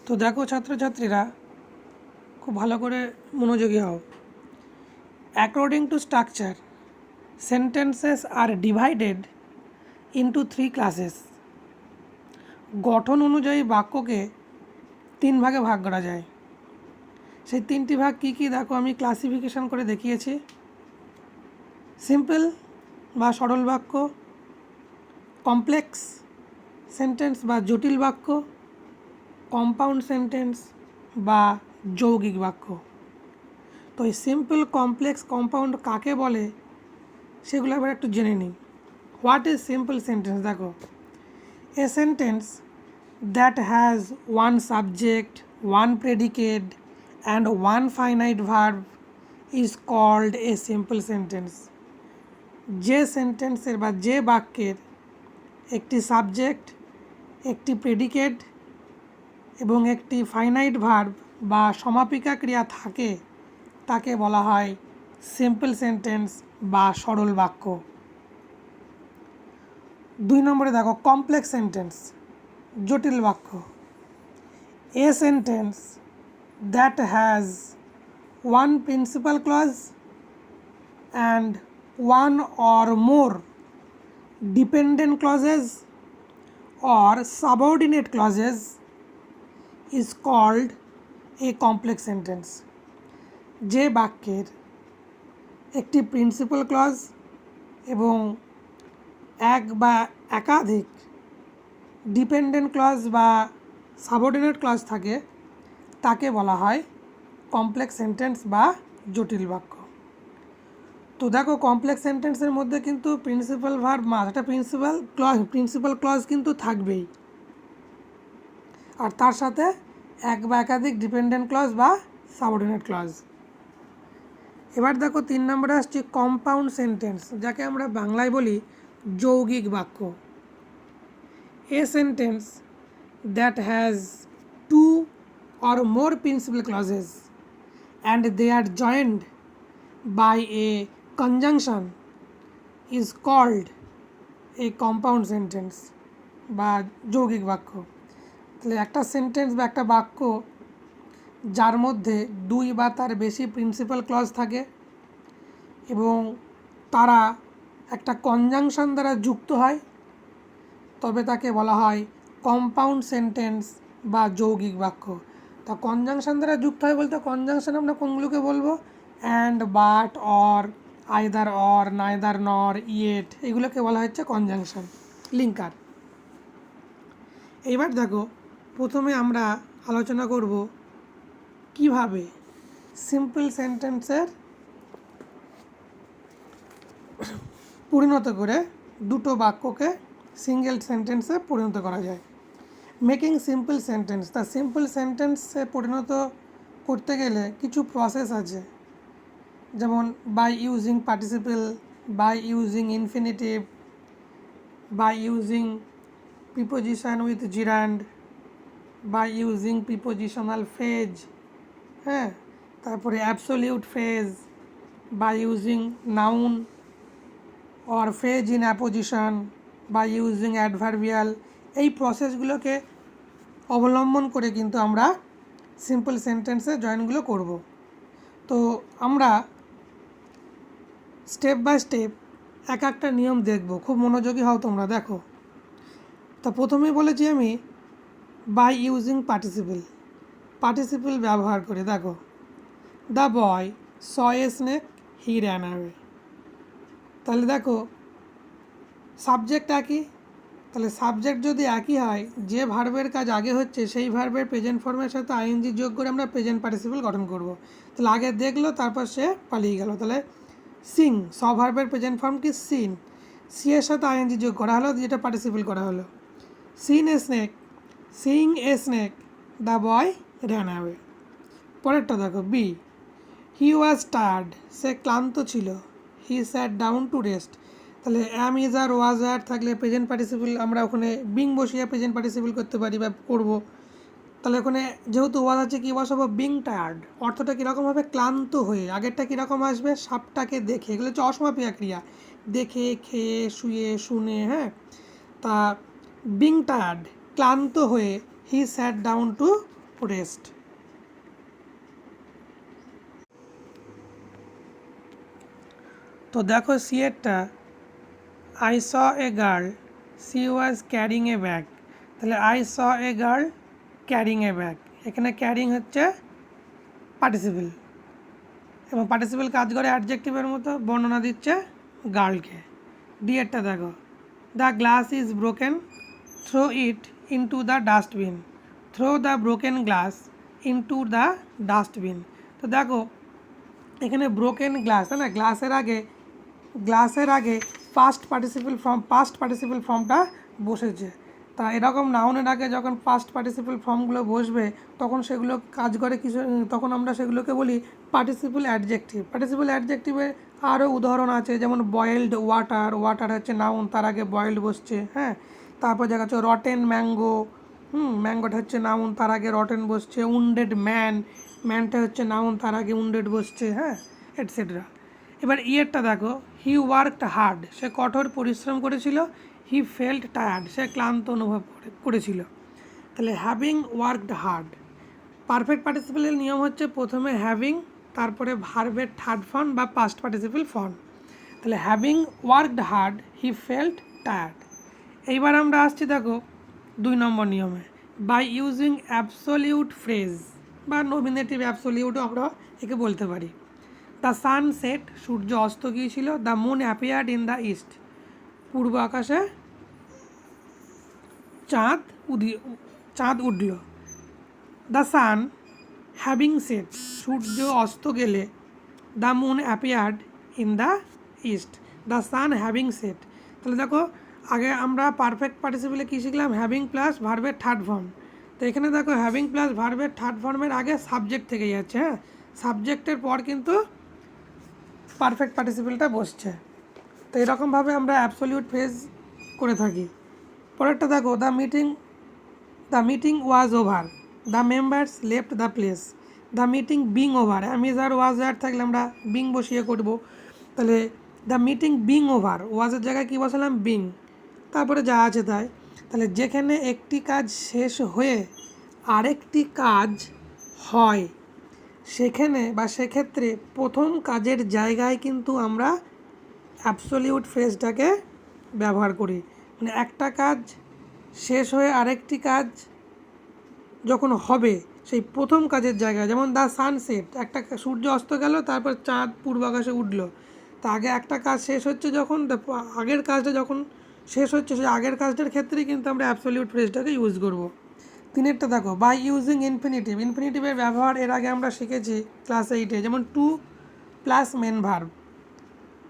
তো দেখো ছাত্রছাত্রীরা, খুব ভালো করে মনোযোগী হও। According to structure, sentences are divided into 3 classes. গঠন অনুযায়ী বাক্যকে 3 ভাগে ভাগ করা যায়। সেই 3টি ভাগ কী কী দেখো, আমি ক্লাসিফিকেশন করে দেখিয়েছি। সিম্পল বা সরল বাক্য, কমপ্লেক্স সেন্টেন্স বা জটিল বাক্য, কম্পাউন্ড সেন্টেন্স বা যৌগিক বাক্য। তো এই সিম্পল, কমপ্লেক্স, কম্পাউন্ড কাকে বলে সেগুলো এবার একটু জেনে নিই। What is simple sentence? দেখো, a sentence that has one subject, one predicate and one finite verb is called a simple sentence. যে সেন্টেন্সের বা যে বাক্যের একটি সাবজেক্ট, একটি প্রেডিকেট এবং একটি ফাইনাইট ভার্ব বা সমাপিকা ক্রিয়া থাকে তাকে বলা হয় সিম্পল সেন্টেন্স বা সরল বাক্য। 2 নম্বরে দেখো, কমপ্লেক্স সেন্টেন্স, জটিল বাক্য। A sentence that has one principal clause and one or more dependent clauses or subordinate clauses is called a complex sentence. যে বাক্যের একটি প্রিন্সিপাল ক্লজ এবং এক বা একাধিক ডিপেন্ডেন্ট ক্লজ বা সাবঅর্ডিনেট ক্লজ থাকে তাকে বলা হয় কমপ্লেক্স সেন্টেন্স বা জটিল বাক্য। তো দেখো, কমপ্লেক্স সেন্টেন্সের মধ্যে কিন্তু প্রিন্সিপাল ভার্ব মাস্ট, একটা প্রিন্সিপাল ক্লজ কিন্তু থাকবেই, আর তার সাথে এক বা একাধিক ডিপেন্ডেন্ট ক্লজ বা সাবঅর্ডিনেট ক্লজ। এবার দেখো 3 নম্বরে আসছে কম্পাউন্ড সেন্টেন্স, যাকে আমরা বাংলায় বলি যৌগিক বাক্য। A sentence that has 2 or more principal clauses and they are joined by a conjunction is called a compound sentence বা যৌগিক বাক্য। তাহলে একটা সেন্টেন্স বা একটা বাক্য যার মধ্যে 2 বা তার বেশি প্রিন্সিপাল ক্লজ থাকে এবং তারা একটা কনজাংশন দ্বারা যুক্ত হয়, তবে তাকে বলা হয় কম্পাউন্ড সেন্টেন্স বা যৌগিক বাক্য। তা কনজাংশন দ্বারা যুক্ত হয় বলতে কনজাংশন আমরা কোনগুলোকে বলবো? And, but, or, either or, neither নর, ইয়েট, এগুলোকে বলা হচ্ছে কনজাংশন, লিঙ্কার। এইবার দেখো, প্রথমে আমরা আলোচনা করব কিভাবে সিম্পল সেন্টেন্সের পরিণত করে দুটো বাক্যকে সিঙ্গেল সেন্টেন্সে পরিণত করা যায়। মেকিং সিম্পল সেন্টেন্স, তা সিম্পল সেন্টেন্সে পরিণত করতে গেলে কিছু প্রসেস আছে, যেমন by using participle, by using infinitive, by using preposition with gerund, by using prepositional phrase, হ্যাঁ, তারপরে absolute phrase, by using noun or phrase in apposition, by using adverbial। এই প্রসেসগুলোকে অবলম্বন করে কিন্তু আমরা সিম্পল সেন্টেন্সে জয়েনগুলো করব। তো আমরা স্টেপ বাই স্টেপ এক একটা নিয়ম দেখব, খুব মনোযোগী হও তোমরা। দেখো, তো প্রথমেই বলেছি আমি বাই ইউজিং পার্টিসিপল ব্যবহার করে। দেখো, the boy saw a snake, he ran away. তাহলে দেখো, সাবজেক্ট একই, তাহলে সাবজেক্ট যদি একই হয়, যে ভার্বের কাজ আগে হচ্ছে সেই ভার্বের প্রেজেন্ট ফর্মের সাথে আইএনজি যোগ করে আমরা প্রেজেন্ট পার্টিসিপল গঠন করব। তাহলে আগে দেখলো, তারপর সে পালিয়ে গেল। তাহলে সিং, স ভার্বের প্রেজেন্ট ফর্ম কি? সিন। সি এর সাথে আইএনজি যোগ করা হলো, যেটা পার্টিসিপল করা হলো। Seen a snake, seeing a snake, the boy ran away. পরেরটা দেখো, বি, হি ওয়াজ টায়ার্ড, সে ক্লান্ত ছিল। He sat down to rest. তাহলে অ্যাম, ইজ, আর, ওয়াজ, আর থাকলে প্রেজেন্ট পার্টিসিপল আমরা ওখানে বিং বসিয়ে প্রেজেন্ট পার্টিসিপল করতে পারি বা করব। তাহলে ওখানে যেহেতু ওয়াজ আছে, কি বসাবো? Being tired. অর্থটা কীরকম হবে? ক্লান্ত হয়ে। আগেরটা কীরকম আসবে? সাপটাকে দেখে। এগুলো হচ্ছে অসমাপিকা ক্রিয়া, দেখে, খেয়ে, শুয়ে, শুনে, হ্যাঁ। তা বিং টায়ার্ড, ক্লান্ত হয়ে, he sat down to rest. তো দেখো সি এরটা, I saw a girl she was carrying a bag. তাহলে I saw a girl carrying a bag, এখানে ক্যারিং হচ্ছে পার্টিসিপেল এবং পার্টিসিপেল কাজ করে অ্যাডজেক্টিভের মতো, বর্ণনা দিচ্ছে গার্লকে। ডি এরটা দেখো, the glass is broken throw it into the dustbin. Throw the broken glass into the dustbin. তো দেখো এখানে ব্রোকেন গ্লাস, তাই না, গ্লাসের আগে পাস্ট পার্টিসিপেল ফর্মটা বসেছে। তা এরকম নাউনের আগে যখন পাস্ট পার্টিসিপেল ফর্মগুলো বসবে তখন সেগুলো কাজ করে কিছু, তখন আমরা সেগুলোকে বলি পার্টিসিপেল অ্যাডজেক্টিভ। পার্টিসিপেল অ্যাডজেক্টিভে আরও উদাহরণ আছে, যেমন বয়েলড ওয়াটার, ওয়াটার হচ্ছে নাউন, তার আগে বয়েলড বসছে, হ্যাঁ। তারপর দেখা যাচ্ছে রটেন ম্যাঙ্গো, ম্যাঙ্গোটা হচ্ছে নাউন, তার আগে রটেন বসছে। উন্ডেড ম্যানটা হচ্ছে নাউন, তার আগে উন্ডেড বসছে, হ্যাঁ, এটসেট্রা। এবার ইয়েরটা দেখো, হি ওয়ার্কড হার্ড, সে কঠোর পরিশ্রম করেছিল। হি ফেল্ট টায়ার্ড, সে ক্লান্ত অনুভব করেছিল। তাহলে হ্যাভিং ওয়ার্কড হার্ড, পারফেক্ট পার্টিসিপেলের নিয়ম হচ্ছে প্রথমে হ্যাভিং, তারপরে ভার্বের থার্ড ফর্ম বা পাস্ট পার্টিসিপেল ফর্ম। তাহলে having worked hard he felt tired. এইবার আমরা আসছি দেখো 2 নম্বর নিয়মে, বাই ইউজিং অ্যাবসোলিউট ফ্রেজ বা নমিনেটিভ অ্যাবসোলিউটও আমরা একে বলতে পারি। দ্য সান সেট, সূর্য অস্ত গিয়েছিল। The moon appeared in the east, পূর্ব আকাশে চাঁদ উঠল। দ্য সান হ্যাভিং সেট, সূর্য অস্ত গেলে। The moon appeared in the east, the sun having set. তাহলে দেখো আগে আমরা পারফেক্ট পার্টিসিপেলে কী শিখলাম, হ্যাভিং প্লাস ভার্বের থার্ড ফর্ম। তো এখানে দেখো হ্যাভিং প্লাস ভার্বের থার্ড ফর্মের আগে সাবজেক্ট থেকে যাচ্ছে, হ্যাঁ, সাবজেক্টের পর কিন্তু পারফেক্ট পার্টিসিপেলটা বসছে। তো এরকমভাবে আমরা অ্যাবসলিউট ফ্রেজ করে থাকি। পরেরটা দেখো, the meeting was over, the members left the place. The meeting being over, am is are was আর থাকলে আমরা বিং বসিয়ে করব। তাহলে দ্য মিটিং বিং ওভার, ওয়াজের জায়গায় কী বসালাম, বিং, তারপরে যা আছে তাই। তাহলে যেখানে একটি কাজ শেষ হয়ে আরেকটি কাজ হয়, সেখানে বা সেক্ষেত্রে প্রথম কাজের জায়গায় কিন্তু আমরা অ্যাবসলিউট ফ্রেজটাকে ব্যবহার করি। মানে একটা কাজ শেষ হয়ে আরেকটি কাজ যখন হবে সেই প্রথম কাজের জায়গায়, যেমন দ্য সানসেট, একটা সূর্য অস্ত গেল, তারপর চাঁদ পূর্ব আকাশে উঠল। তা আগে একটা কাজ শেষ হচ্ছে যখন, আগের কাজটা যখন শেষ হচ্ছে সেই আগের কাজটার ক্ষেত্রেই কিন্তু আমরা অ্যাবসলিউট ফ্রেজটাকে ইউজ করব। 3 দেখো, বাই ইউজিং ইনফিনিটিভের ব্যবহার এর আগে আমরা শিখেছি ক্লাস 8-এ, যেমন টু প্লাস মেন ভার্ব।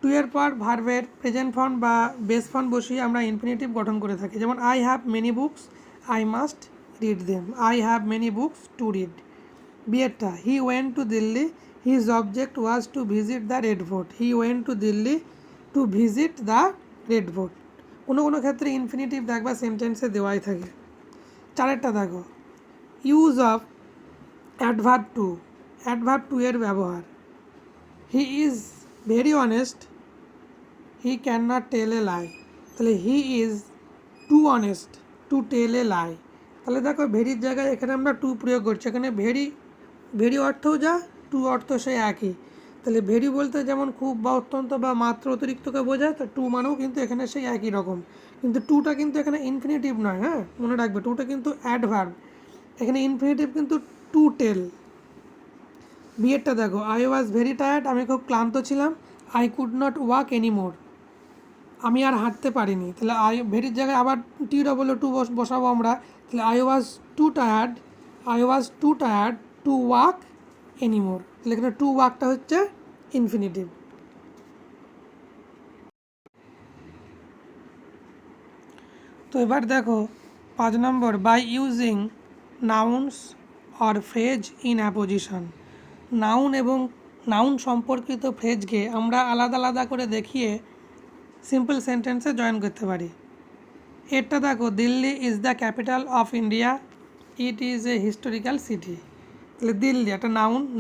2 এর পর ভার্বের প্রেজেন্ট ফর্ম বা বেস ফর্ম বসিয়ে আমরা ইনফিনিটিভ গঠন করে থাকি, যেমন I have many books, I must read them. I have many books to read. বিয়েরটা, he went to Delhi, his object was to visit the Red Fort. He went to Delhi to visit the Red Fort. কোনো কোনো ক্ষেত্রে infinitive দেখবা সেন্টেন্সে দেওয়াই থাকে। 4 দেখো, use of adverb to এর ব্যবহার। He is very honest, he can not tell a lie. তাহলে he is too honest to tell a lie. তাহলে দেখো ভেরির জায়গায় এখানে আমরা টু প্রয়োগ করছি। এখানে ভেরি অর্থও যা, টু অর্থ সেই একই। তাহলে ভেরি বলতে যেমন খুব বা অত্যন্ত বা মাত্র অতিরিক্তকে বোঝায়, তো টু মানেও কিন্তু এখানে সেই একই রকম। কিন্তু টুটা কিন্তু এখানে ইনফিনিটিভ নয়, হ্যাঁ, মনে রাখবে টুটা কিন্তু অ্যাডভার্ব, এখানে ইনফিনিটিভ কিন্তু টু টেল। বিয়েরটা দেখো, আই ওয়াজ ভেরি টায়ার্ড, আমি খুব ক্লান্ত ছিলাম। I could not walk anymore, আমি আর হাঁটতে পারিনি। তাহলে ভেরির জায়গায় আবার টি ডবল টু বসাবো আমরা। তাহলে I was two tired to walk anymore. তাহলে এখানে টু ওয়াকটা হচ্ছে ইনফিনিটিভ। তো এবার দেখো 5 number, by using nouns or phrase in apposition. Noun সম্পর্কিত ফ্রেজকে আমরা আলাদা আলাদা করে দেখিয়ে সিম্পল সেন্টেন্সে জয়েন করতে পারি। এরটা দেখো, Delhi is the capital of India, it is a historical city. তাহলে দিল্লি একটা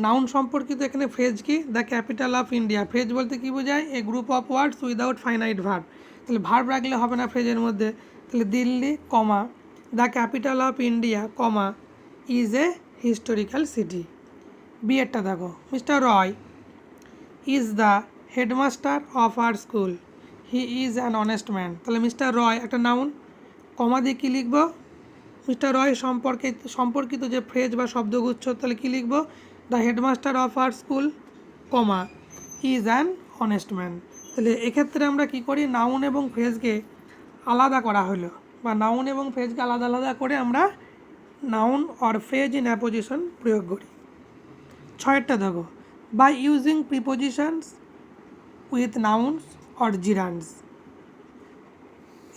নাউন সম্পর্কিত এখানে ফ্রেজ কি, the capital of India. Phrase বলতে কী বোঝায়, a group of words without finite verb. তাহলে ভার্ব রাখলে হবে না ফ্রেজের মধ্যে। তাহলে Delhi comma the capital of India comma is a historical city. বিয়েরটা দেখো, mister Roy is the headmaster of our school, he is an honest man. তাহলে মিস্টার রয় একটা নাউন, কমা দিয়ে কী লিখবো, মিস্টার রয় সম্পর্কিত যে ফ্রেজ বা শব্দগুচ্ছ, তাহলে কী লিখবো, the headmaster of our school, comma is an honest man. তাহলে এক্ষেত্রে আমরা কি করি, নাউন এবং ফ্রেজকে আলাদা করা হলো, বা নাউন এবং ফ্রেজকে আলাদা আলাদা করে আমরা noun or phrase in apposition প্রয়োগ করি। ছয়েরটা দেখো, by using prepositions with nouns or gerunds.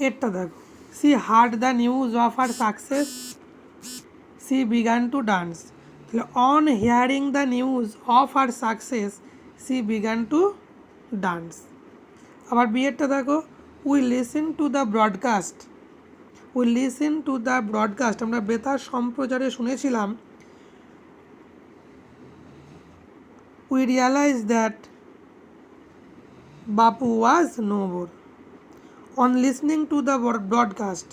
এরটা দেখো, she heard the news of her success, she began to dance. তাহলে on hearing the news of her success, she began to dance. আবার বিয়েরটা দেখো, we listen to the broadcast, we listen to the broadcast, আমরা বেতার সম্প্রচারে শুনেছিলাম, we realise that Bapu was no more. On listening to the broadcast,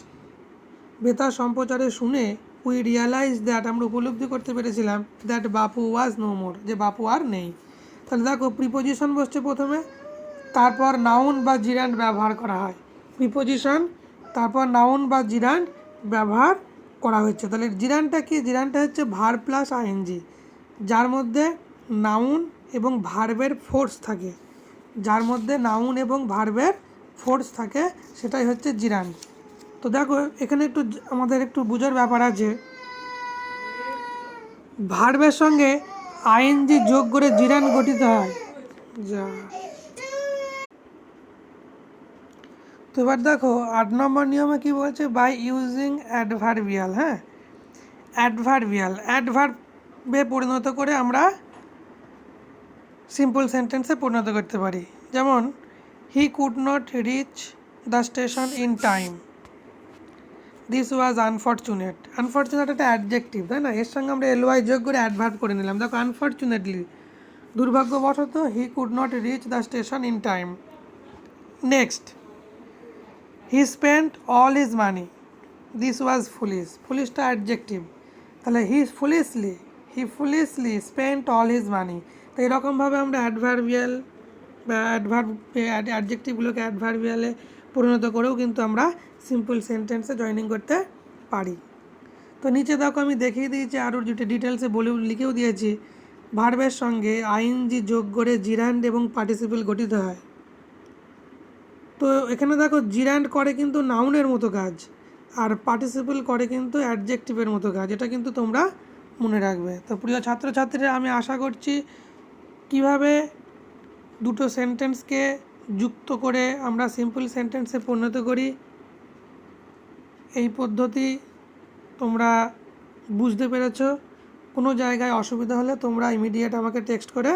বেতার সম্প্রচারে শুনে, we realise that, আমরা উপলব্ধি করতে পেরেছিলাম, দ্যাট বাপু ওয়াজ নো মোর, যে বাপু আর নেই। তাহলে দেখো, প্রিপোজিশন বসছে প্রথমে, তারপর নাউন বা জিরান্ড ব্যবহার করা হয়। প্রিপোজিশন, তারপর নাউন বা জিরান্ড ব্যবহার করা হচ্ছে। তাহলে জিরান্ডটা কি, জিরান্ডটা হচ্ছে ভার্ব প্লাস আইএনজি, যার মধ্যে নাউন এবং ভার্বের ফোর্স থাকে, যার মধ্যে নাউন এবং ভার্বের ফোর্স থাকে, সেটাই হচ্ছে জিরান্ড। তো দেখো, এখানে একটু আমাদের একটু বোঝার ব্যাপার আছে, ভার্বের সঙ্গে আইএনজি যোগ করে জিরান্ড গঠিত হয়। যা, তো এবার দেখো 8 নম্বর নিয়মে কি বলছে, বাই ইউজিং অ্যাডভার্বিয়াল। হ্যাঁ, অ্যাডভার্বে পরিণত করে আমরা সিম্পল সেন্টেন্সে পরিণত করতে পারি। যেমন, হি could not reach the station in time, this was unfortunate. Unfortunate একটা অ্যাডজেক্টিভ, তাই না, এর সঙ্গে আমরা এলওয়াই যোগ করে অ্যাডভার্ব করে নিলাম। দেখো, আনফর্চুনেটলি, দুর্ভাগ্যবশত, he could not reach the station in time. Next, he spent all his money, this was foolish. ফুলিশটা অ্যাডজেক্টিভ, তাহলে he foolishly spent all his money. তো এরকমভাবে আমরা অ্যাডভার্বিয়াল বা অ্যাডজেক্টিভগুলোকে অ্যাডভার্বিয়ালে পরিণত করেও কিন্তু আমরা সিম্পল সেন্টেন্সে জয়েনিং করতে পারি। তো নিচে দেখো, আমি দেখিয়ে দিয়েছি, আরও যেটা ডিটেলসে লিখেও দিয়েছি, ভার্বের সঙ্গে আইএনজি যোগ করে জিরান্ড এবং পার্টিসিপল গঠিত হয়। তো এখানে দেখো, জিরান্ড করে কিন্তু নাউনের মতো কাজ, আর পার্টিসিপল করে কিন্তু অ্যাডজেক্টিভের মতো কাজ, এটা কিন্তু তোমরা মনে রাখবে। তো প্রিয় ছাত্রছাত্রীরা, আমি আশা করছি কিভাবে দুটো সেন্টেন্সকে যুক্ত করে আমরা সিম্পল সেন্টেন্সে পরিণত করি, এই পদ্ধতি তোমরা বুঝতে পেরেছো। কোনো জায়গায় অসুবিধা হলে তোমরা ইমিডিয়েট আমাকে টেক্সট করে